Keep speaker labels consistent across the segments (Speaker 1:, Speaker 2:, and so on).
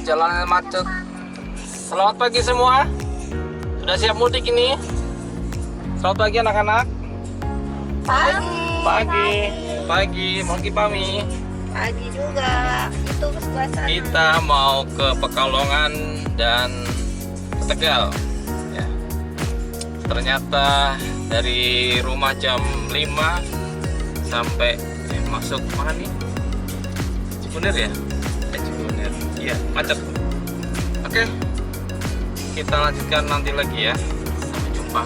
Speaker 1: jalanan macet. Selamat pagi semua. Sudah siap mudik ini? Selamat pagi anak-anak. Pagi Pami.
Speaker 2: Pagi juga. Itu ke sebelah sana.
Speaker 1: Kita mau ke Pekalongan dan ke Tegal. Ya. Ternyata dari rumah jam 5 sampai masuk mana nih? Cikunir ya? Cikunir. Iya, macet. Oke. Kita lanjutkan nanti lagi ya. Sampai jumpa.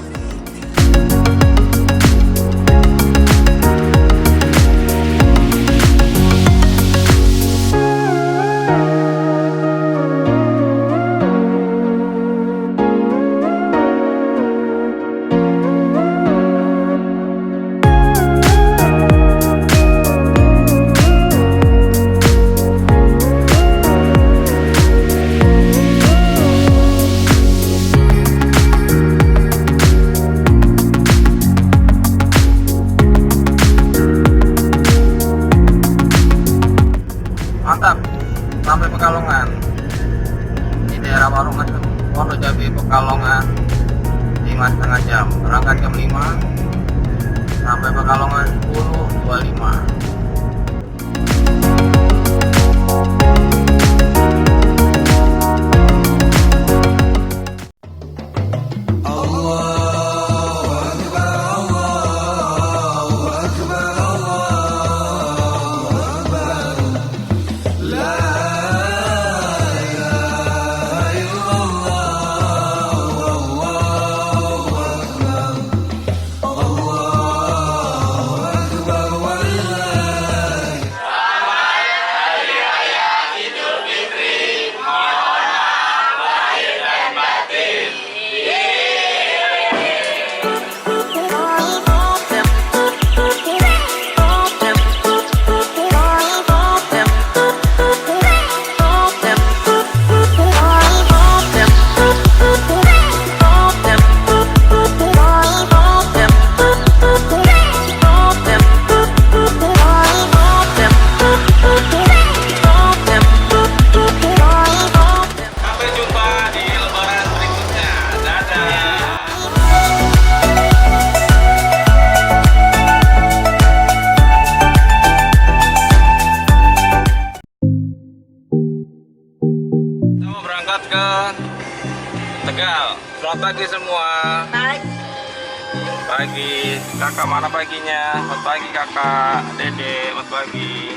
Speaker 1: Mantap, sampai Pekalongan di daerah Warung Wonojabi Pekalongan 5,5 jam, berangkat jam 5 sampai Pekalongan 10.25. Ke Tegal. Selamat pagi semua. Pagi. Kakak mana paginya? Selamat pagi kakak. Dede, selamat pagi.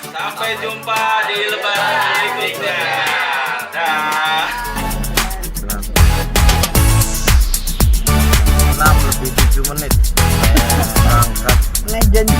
Speaker 1: Sampai jumpa di Lebaran berikutnya. Dah. 6 lebih 7 menit. Berangkat.
Speaker 2: Legend.